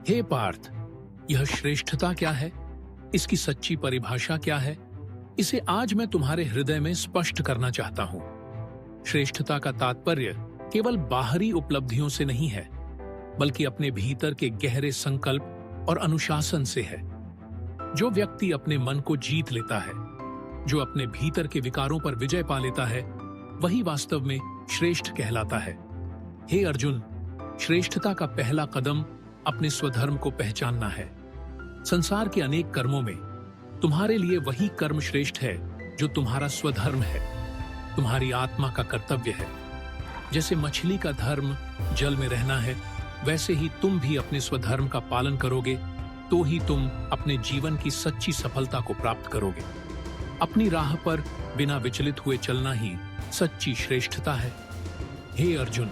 हे पार्थ, यह श्रेष्ठता क्या है? इसकी सच्ची परिभाषा क्या है? इसे आज मैं तुम्हारे हृदय में स्पष्ट करना चाहता हूं। श्रेष्ठता का तात्पर्य केवल बाहरी उपलब्धियों से नहीं है, बल्कि अपने भीतर के गहरे संकल्प और अनुशासन से है। जो व्यक्ति अपने मन को जीत लेता है, जो अपने भीतर के विकारों पर विजय पा लेता है, वही वास्तव में श्रेष्ठ कहलाता है। हे अर्जुन, श्रेष्ठता का पहला कदम अपने स्वधर्म को पहचानना है। संसार के अनेक कर्मों में तुम्हारे लिए वही कर्म श्रेष्ठ है जो तुम्हारा स्वधर्म है, तुम्हारी आत्मा का कर्तव्य है। जैसे मछली का धर्म जल में रहना है, वैसे ही तुम भी अपने स्वधर्म का पालन करोगे तो ही तुम अपने जीवन की सच्ची सफलता को प्राप्त करोगे। अपनी राह पर बिना विचलित हुए चलना ही सच्ची श्रेष्ठता है। हे अर्जुन,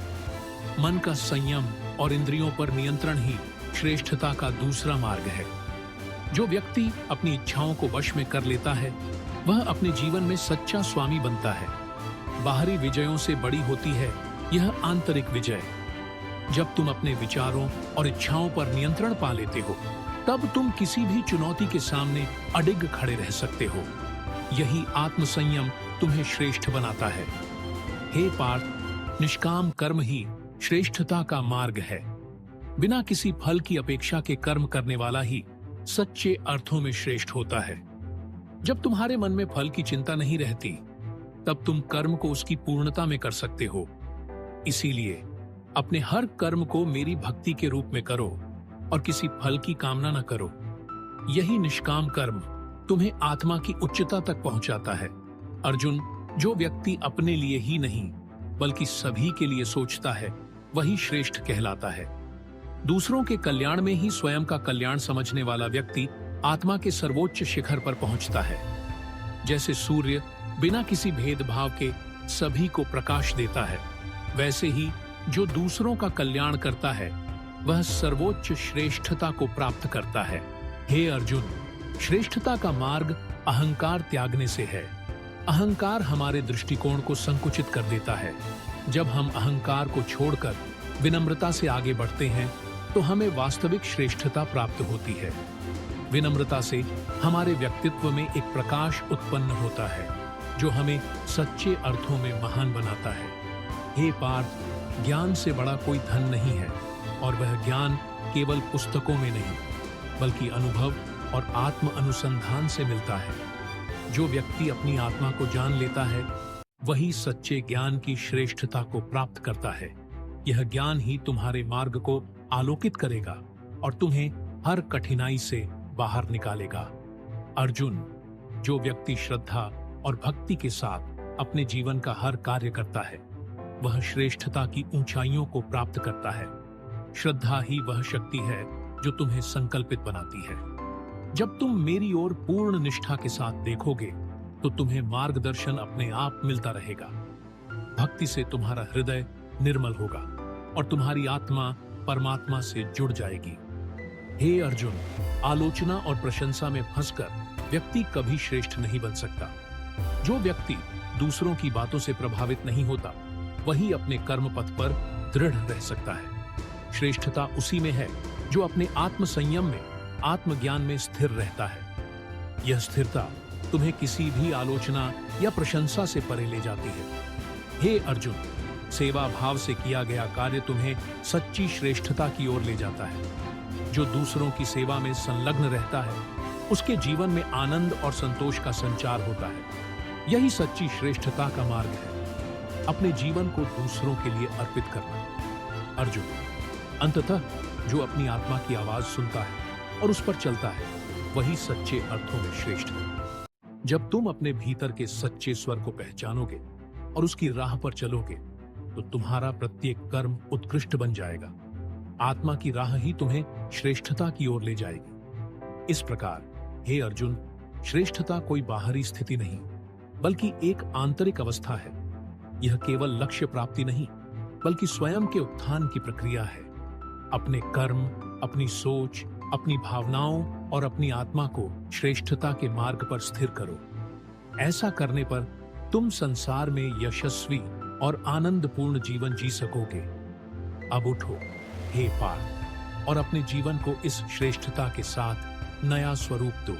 मन का संयम और इंद्रियों पर नियंत्रण ही श्रेष्ठता का दूसरा मार्ग है। जो व्यक्ति अपनी इच्छाओं को वश में कर लेता है, वह अपने जीवन में सच्चा स्वामी बनता है। बाहरी विजयों से बड़ी होती है यह आंतरिक विजय। जब तुम अपने विचारों और इच्छाओं पर नियंत्रण पा लेते हो, तब तुम किसी भी चुनौती के सामने अडिग खड़े रह सकते हो। यही आत्मसंयम तुम्हें श्रेष्ठ बनाता है। हे पार्थ, निष्काम कर्म ही श्रेष्ठता का मार्ग है। बिना किसी फल की अपेक्षा के कर्म करने वाला ही सच्चे अर्थों में श्रेष्ठ होता है। जब तुम्हारे मन में फल की चिंता नहीं रहती, तब तुम कर्म को उसकी पूर्णता में कर सकते हो। इसीलिए अपने हर कर्म को मेरी भक्ति के रूप में करो और किसी फल की कामना न करो। यही निष्काम कर्म तुम्हें आत्मा की उच्चता तक पहुंचाता है। अर्जुन, जो व्यक्ति अपने लिए ही नहीं बल्कि सभी के लिए सोचता है, वही श्रेष्ठ कहलाता है। दूसरों के कल्याण में ही स्वयं का कल्याण समझने वाला व्यक्ति आत्मा के सर्वोच्च शिखर पर पहुंचता है। जैसे सूर्य बिना किसी भेदभाव के सभी को प्रकाश देता है, वैसे ही जो दूसरों का कल्याण करता है, वह सर्वोच्च श्रेष्ठता को प्राप्त करता है। हे अर्जुन, श्रेष्ठता का मार्ग अहंकार त्यागने से है। अहंकार हमारे दृष्टिकोण को संकुचित कर देता है। जब हम अहंकार को छोड़कर विनम्रता से आगे बढ़ते हैं, तो हमें वास्तविक श्रेष्ठता प्राप्त होती है। विनम्रता से हमारे व्यक्तित्व में एक प्रकाश उत्पन्न होता है, जो हमें सच्चे अर्थों में महान बनाता है। हे पार्थ, ज्ञान से बड़ा कोई धन नहीं है, और वह ज्ञान केवल पुस्तकों में नहीं, बल्कि अनुभव और आत्म अनुसंधान से मिलता है। जो व्यक्ति अपनी आत्मा को जान लेता है, वही सच्चे ज्ञान की श्रेष्ठता को प्राप्त करता है। यह ज्ञान ही तुम्हारे मार्ग को आलोकित करेगा और तुम्हें हर कठिनाई से बाहर निकालेगा। अर्जुन, जो व्यक्ति श्रद्धा और भक्ति के साथ अपने जीवन का हर कार्य करता है, वह श्रेष्ठता की ऊंचाइयों को प्राप्त करता है। श्रद्धा ही वह शक्ति है जो तुम्हें संकल्पित बनाती है। जब तुम मेरी ओर पूर्ण निष्ठा के साथ देखोगे, तो तुम्हें मार्गदर्शन अपने आप मिलता रहेगा। भक्ति से तुम्हारा हृदय निर्मल होगा और तुम्हारी आत्मा परमात्मा से जुड़ जाएगी। हे अर्जुन, आलोचना और प्रशंसा में फंसकर व्यक्ति कभी श्रेष्ठ नहीं बन सकता। जो व्यक्ति दूसरों की बातों से प्रभावित नहीं होता, वही अपने कर्म पथ पर दृढ़ रह सकता है। श्रेष्ठता उसी में है जो अपने आत्म संयम में, आत्मज्ञान में स्थिर रहता है। यह स्थिरता तुम्हें किसी भी आलोचना या प्रशंसा से परे ले जाती है। हे अर्जुन, सेवा भाव से किया गया कार्य तुम्हें सच्ची श्रेष्ठता की ओर ले जाता है। जो दूसरों की सेवा में संलग्न रहता है, उसके जीवन में आनंद और संतोष का संचार होता है। यही सच्ची श्रेष्ठता का मार्ग है, अपने जीवन को दूसरों के लिए अर्पित करना। अर्जुन, अंततः जो अपनी आत्मा की आवाज सुनता है और उस पर चलता है, वही सच्चे अर्थों में श्रेष्ठ है। जब तुम अपने भीतर के सच्चे स्वर को पहचानोगे और उसकी राह पर चलोगे, तो तुम्हारा प्रत्येक कर्म उत्कृष्ट बन जाएगा। आत्मा की राह ही तुम्हें श्रेष्ठता की ओर ले जाएगी। इस प्रकार हे अर्जुन, श्रेष्ठता कोई बाहरी स्थिति नहीं, बल्कि एक आंतरिक अवस्था है। यह केवल लक्ष्य प्राप्ति नहीं, बल्कि स्वयं के उत्थान की प्रक्रिया है। अपने कर्म, अपनी सोच, अपनी भावनाओं और अपनी आत्मा को श्रेष्ठता के मार्ग पर स्थिर करो। ऐसा करने पर तुम संसार में यशस्वी और आनंदपूर्ण जीवन जी सकोगे। अब उठो हे पार्थ, और अपने जीवन को इस श्रेष्ठता के साथ नया स्वरूप दो।